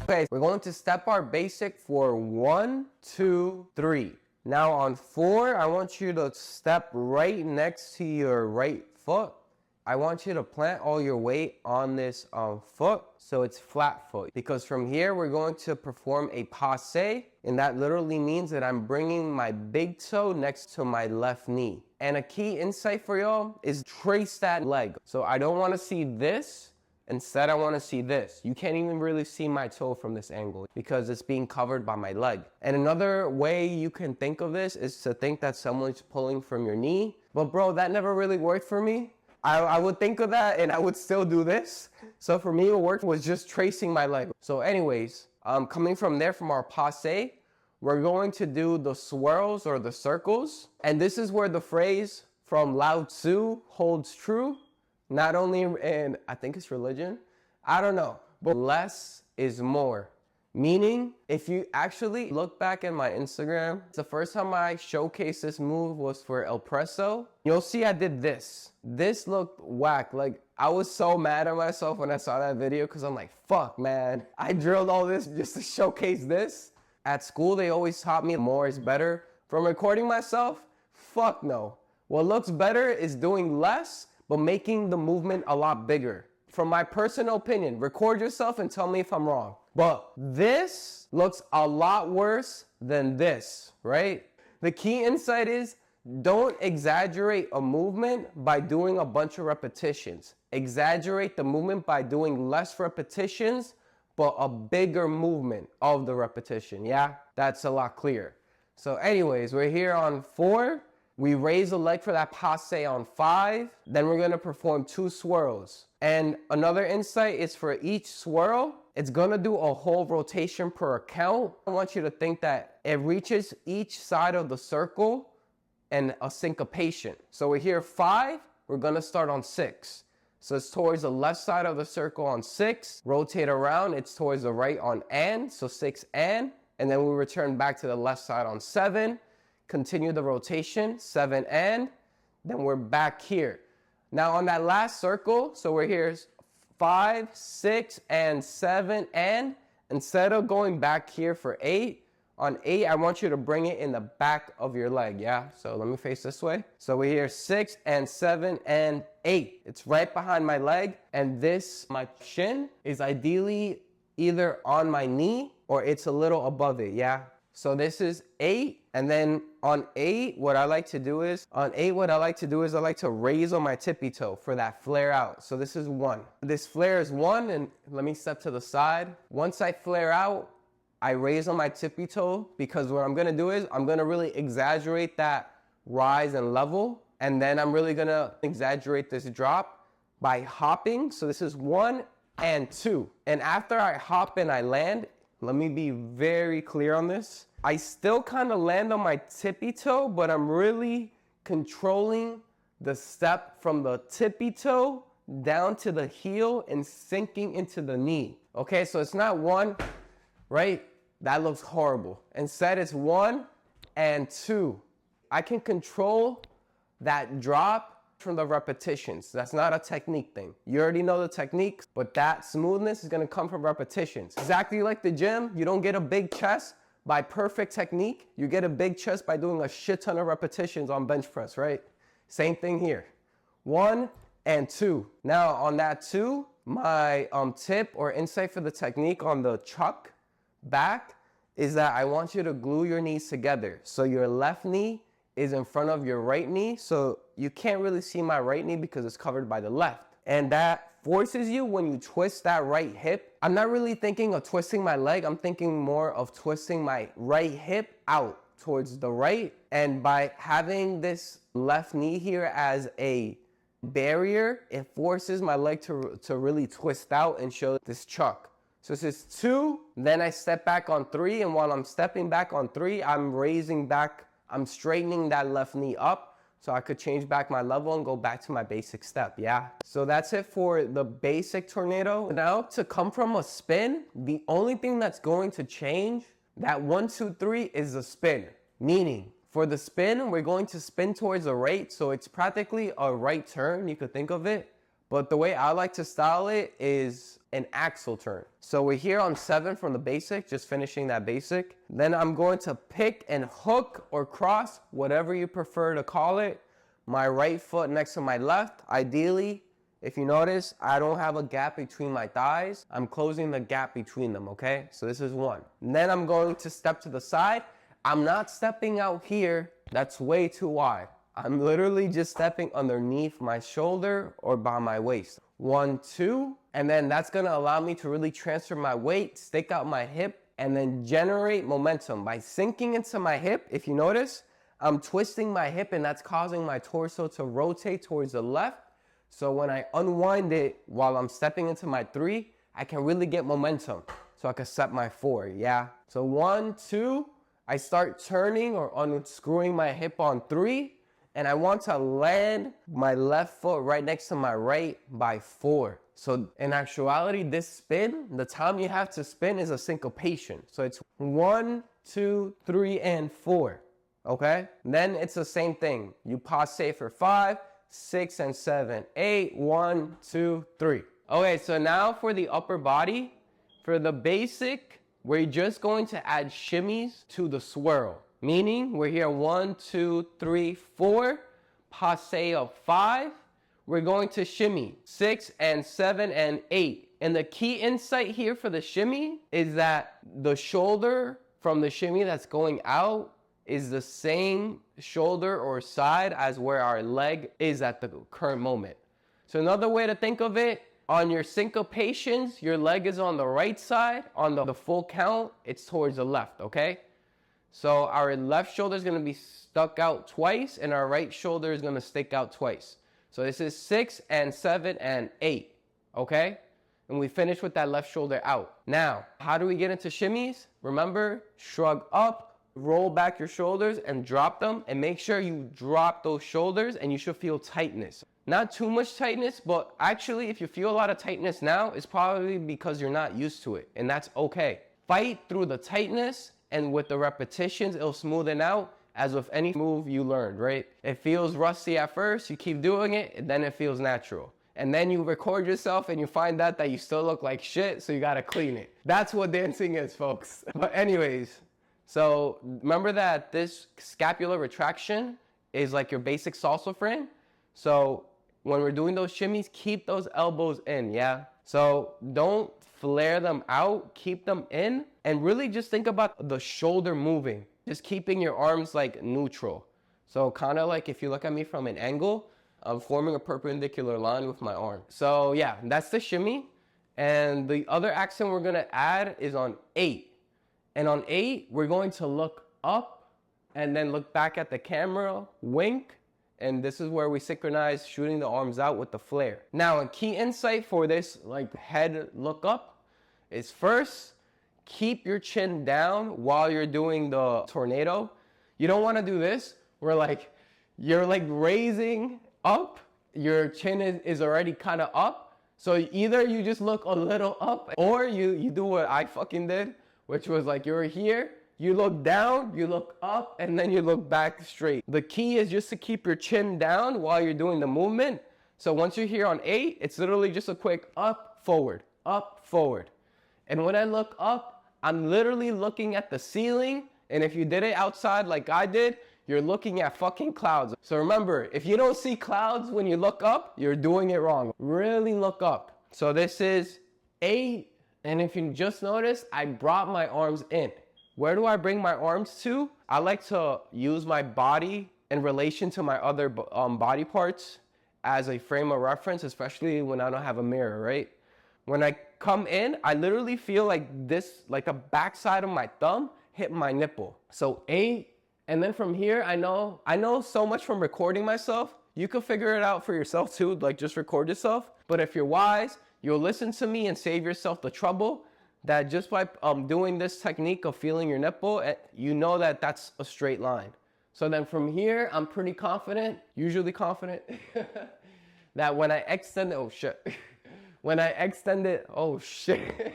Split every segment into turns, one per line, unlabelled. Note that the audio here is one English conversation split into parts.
Okay, we're going to step our basic for 1, 2, 3. Now on 4, I want you to step right next to your right foot. I want you to plant all your weight on this foot so it's flat foot. Because from here, we're going to perform a passe, and that literally means that I'm bringing my big toe next to my left knee. And a key insight for y'all is trace that leg. So I don't want to see this. Instead, I want to see this. You can't even really see my toe from this angle because it's being covered by my leg. And another way you can think of this is to think that someone's pulling from your knee. But bro, that never really worked for me. I would think of that and I would still do this. So for me, what worked was just tracing my leg. So anyways, coming from there, from our passe, we're going to do the swirls or the circles. And this is where the phrase from on 2 holds true. Not only in, I think it's religion, I don't know, but less is more. Meaning, if you actually look back at my Instagram, the first time I showcased this move was for El Preso. You'll see I did this. This looked whack. Like, I was so mad at myself when I saw that video because I'm like, fuck, man. I drilled all this just to showcase this. At school, they always taught me more is better. From recording myself, fuck no. What looks better is doing less, but making the movement a lot bigger. From my personal opinion, record yourself and tell me if I'm wrong. But this looks a lot worse than this, right? The key insight is don't exaggerate a movement by doing a bunch of repetitions. Exaggerate the movement by doing less repetitions, but a bigger movement of the repetition, yeah? That's a lot clearer. So anyways, we're here on 4. We raise the leg for that passe on 5. Then we're gonna perform 2 swirls. And another insight is for each swirl, it's gonna do a whole rotation per count. I want you to think that it reaches each side of the circle and a syncopation. So we're here 5, we're gonna start on 6. So it's towards the left side of the circle on 6, rotate around, it's towards the right on and, so 6 and then we return back to the left side on 7. Continue the rotation, 7 and, then we're back here. Now on that last circle, so we're here 5, 6, and 7 and, instead of going back here for 8, on 8, I want you to bring it in the back of your leg, yeah? So let me face this way. So we're here 6 and 7 and 8. It's right behind my leg, and this, my shin, is ideally either on my knee or it's a little above it, yeah? So this is 8, and then on 8, what I like to do is, I like to raise on my tippy toe for that flare out. So this is 1. This flare is 1, and let me step to the side. Once I flare out, I raise on my tippy toe, because what I'm gonna do is, I'm gonna really exaggerate that rise and level, and then I'm really gonna exaggerate this drop by hopping. So this is 1 and 2. And after I hop and I land, let me be very clear on this. I still kind of land on my tippy toe, but I'm really controlling the step from the tippy toe down to the heel and sinking into the knee. Okay, so it's not 1, right? That looks horrible. Instead, it's 1 and 2. I can control that drop from the repetitions. That's not a technique thing. You already know the techniques, but that smoothness is gonna come from repetitions. Exactly like the gym, you don't get a big chest by perfect technique. You get a big chest by doing a shit ton of repetitions on bench press, right? Same thing here. 1 and 2. Now on that 2, my tip or insight for the technique on the chuck back is that I want you to glue your knees together. So your left knee is in front of your right knee, so you can't really see my right knee because it's covered by the left. And that forces you, when you twist that right hip, I'm not really thinking of twisting my leg, I'm thinking more of twisting my right hip out towards the right. And by having this left knee here as a barrier, it forces my leg to really twist out and show this chuck. So this is 2, then I step back on 3, and while I'm stepping back on 3, I'm raising back, I'm straightening that left knee up so I could change back my level and go back to my basic step, yeah? So that's it for the basic tornado. Now to come from a spin, the only thing that's going to change, that 1, 2, 3 is the spin. Meaning, for the spin, we're going to spin towards the right, so it's practically a right turn, you could think of it. But the way I like to style it is an axle turn. So we're here on 7 from the basic, just finishing that basic. Then I'm going to pick and hook or cross, whatever you prefer to call it, my right foot next to my left. Ideally, if you notice, I don't have a gap between my thighs. I'm closing the gap between them, okay? So this is 1. And then I'm going to step to the side. I'm not stepping out here. That's way too wide. I'm literally just stepping underneath my shoulder or by my waist. 1, 2, and then that's gonna allow me to really transfer my weight, stick out my hip, and then generate momentum. By sinking into my hip, if you notice, I'm twisting my hip and that's causing my torso to rotate towards the left. So when I unwind it while I'm stepping into my 3, I can really get momentum. So I can set my 4, yeah? So 1, 2, I start turning or unscrewing my hip on 3, and I want to land my left foot right next to my right by 4. So in actuality, this spin, the time you have to spin is a syncopation. So it's 1, 2, 3, and 4, okay? Then it's the same thing. You passe for 5, 6, and 7, 8, 1, 2, 3. Okay, so now for the upper body, for the basic, we're just going to add shimmies to the swirl. Meaning we're here 1, 2, 3, 4, passe of 5. We're going to shimmy 6 and 7 and 8. And the key insight here for the shimmy is that the shoulder from the shimmy that's going out is the same shoulder or side as where our leg is at the current moment. So another way to think of it, on your syncopations, your leg is on the right side. On the full count, it's towards the left, okay? So our left shoulder is going to be stuck out twice and our right shoulder is going to stick out twice. So this is 6 and 7 and 8, okay? And we finish with that left shoulder out. Now, how do we get into shimmies? Remember, shrug up, roll back your shoulders and drop them, and make sure you drop those shoulders and you should feel tightness. Not too much tightness, but actually if you feel a lot of tightness now, it's probably because you're not used to it, and that's okay. Fight through the tightness, and with the repetitions, it'll smoothen out, as with any move you learned, right? It feels rusty at first, you keep doing it, and then it feels natural. And then you record yourself and you find out that you still look like shit, so you gotta clean it. That's what dancing is, folks. But anyways, so remember that this scapular retraction is like your basic salsa frame. So when we're doing those shimmies, keep those elbows in, yeah? So don't flare them out, keep them in, and really just think about the shoulder moving. Just keeping your arms like neutral. So kind of like if you look at me from an angle, I'm forming a perpendicular line with my arm. So yeah, that's the shimmy. And the other accent we're gonna add is on 8. And on 8, we're going to look up and then look back at the camera, wink, and this is where we synchronize shooting the arms out with the flare. Now, a key insight for this like head look up is first, keep your chin down while you're doing the tornado. You don't want to do this where like you're like raising up, your chin is already kind of up. So either you just look a little up, or you do what I fucking did, which was like you're here, you look down, you look up, and then you look back straight. The key is just to keep your chin down while you're doing the movement. So once you're here on 8, it's literally just a quick up, forward, up, forward. And when I look up, I'm literally looking at the ceiling. And if you did it outside like I did, you're looking at fucking clouds. So remember, if you don't see clouds when you look up, you're doing it wrong. Really look up. So this is 8. And if you just noticed, I brought my arms in. Where do I bring my arms to? I like to use my body in relation to my other body parts as a frame of reference, especially when I don't have a mirror, right? When I come in, I literally feel like this, like the backside of my thumb hit my nipple. So 8, and then from here, I know so much from recording myself. You can figure it out for yourself too, like just record yourself. But if you're wise, you'll listen to me and save yourself the trouble that just by doing this technique of feeling your nipple, you know that that's a straight line. So then from here, I'm pretty confident, usually confident, that when I extend it, oh shit. When I extend it, oh shit.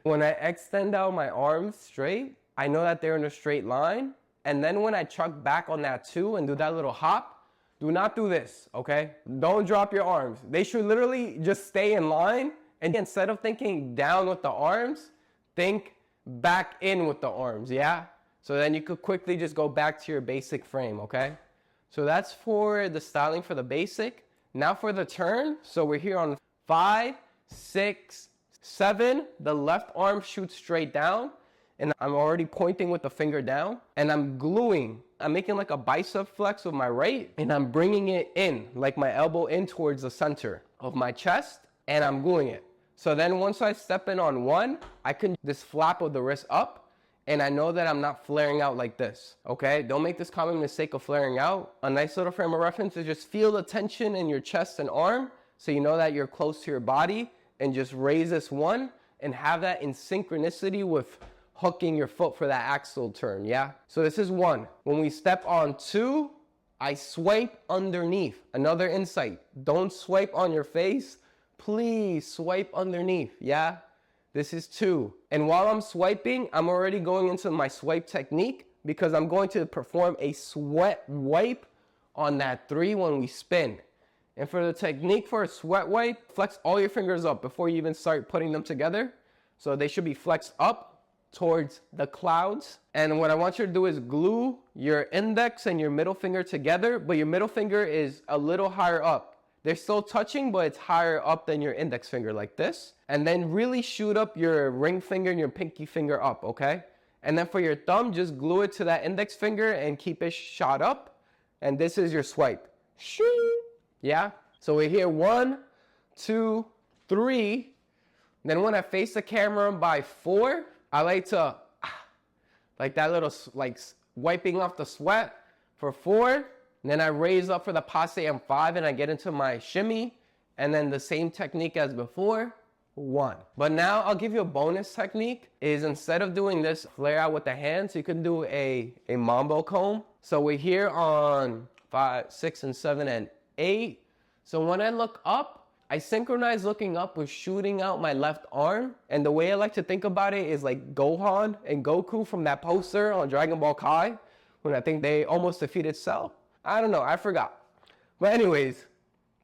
When I extend out my arms straight, I know that they're in a straight line. And then when I chuck back on that 2 and do that little hop, Do not do this, okay? Don't drop your arms. They should literally just stay in line, and instead of thinking down with the arms, think back in with the arms, yeah? So then you could quickly just go back to your basic frame, okay? So that's for the styling for the basic. Now for the turn, so we're here on 5, 6, 7. The left arm shoots straight down, and I'm already pointing with the finger down, and I'm gluing. I'm making like a bicep flex with my right, and I'm bringing it in, like my elbow in towards the center of my chest, and I'm gluing it. So then once I step in on 1, I can just flap of the wrist up, and I know that I'm not flaring out like this, okay? Don't make this common mistake of flaring out. A nice little frame of reference is just feel the tension in your chest and arm, so you know that you're close to your body, and just raise this 1, and have that in synchronicity with hooking your foot for that axle turn, yeah? So this is 1. When we step on 2, I swipe underneath. Another insight, don't swipe on your face. Please swipe underneath, yeah? This is 2. And while I'm swiping, I'm already going into my swipe technique because I'm going to perform a sweat wipe on that 3 when we spin. And for the technique for a sweat wipe, flex all your fingers up before you even start putting them together. So they should be flexed up towards the clouds. And what I want you to do is glue your index and your middle finger together, but your middle finger is a little higher up. They're still touching, but it's higher up than your index finger, like this. And then really shoot up your ring finger and your pinky finger up, okay? And then for your thumb, just glue it to that index finger and keep it shot up. And this is your swipe. Yeah? So we're here 1, 2, 3. Then when I face the camera by 4, I like to, like that little, like wiping off the sweat for 4. And then I raise up for the passe on 5 and I get into my shimmy. And then the same technique as before, 1. But now I'll give you a bonus technique is instead of doing this flare out with the hands, you can do a mambo comb. So we're here on 5, 6, and 7, and 8. So when I look up, I synchronize looking up with shooting out my left arm. And the way I like to think about it is like Gohan and Goku from that poster on Dragon Ball Kai, when I think they almost defeated Cell. I don't know, I forgot. But anyways,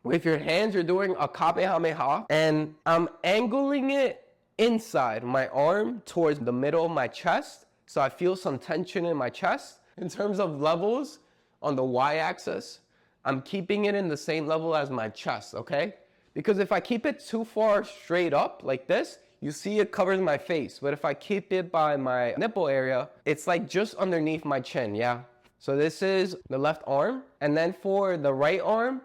with your hands, you're doing a Kamehameha, and I'm angling it inside my arm towards the middle of my chest. So I feel some tension in my chest. In terms of levels on the y-axis, I'm keeping it in the same level as my chest, okay? Because if I keep it too far straight up like this, you see it covers my face. But if I keep it by my nipple area, it's like just underneath my chin, yeah? So this is the left arm. And then for the right arm,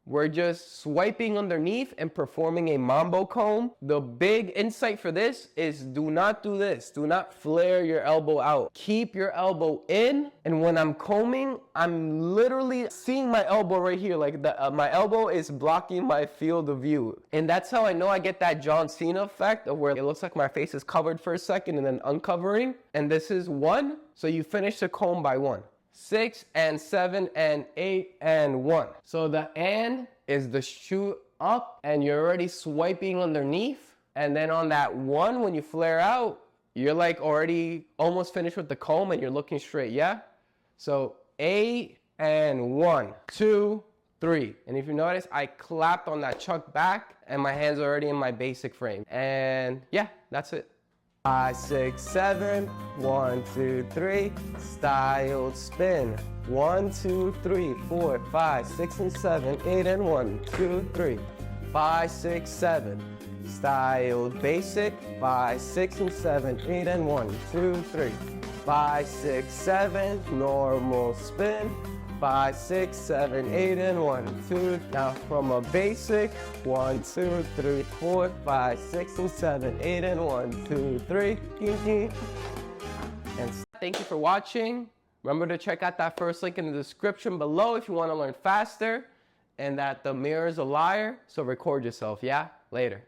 we're just swiping underneath and performing a mambo comb. The big insight for this is do not do this. Do not flare your elbow out. Keep your elbow in. And when I'm combing, I'm literally seeing my elbow right here. Like my elbow is blocking my field of view. And that's how I know I get that John Cena effect of where it looks like my face is covered for a second and then uncovering. And this is 1. So you finish the comb by 1. 6 and 7 and 8 and 1. So the and is the shoot up and you're already swiping underneath. And then on that 1, when you flare out, you're like already almost finished with the comb and you're looking straight, yeah? So 8 and 1, 2, 3. And if you notice, I clapped on that chuck back and my hands are already in my basic frame. And yeah, that's it. 5, 6, 7, 1, 2, 3, styled spin. 1, 2, 3, 4, 5, 6, and 7, 8, and 1, 2, 3, 5, 6, 7, styled basic. 5, 6, and 7, 8, and 1, 2, 3, 5, 6, 7, normal spin. 5, 6, 7, 8, and 1, 2. Now from a basic, 1, 2, 3, 4, 5, 6, and 7, 8, and 1, 2, 3. And thank you for watching. Remember to check out that first link in the description below if you want to learn faster, and that the mirror is a liar, so record yourself, yeah? Later.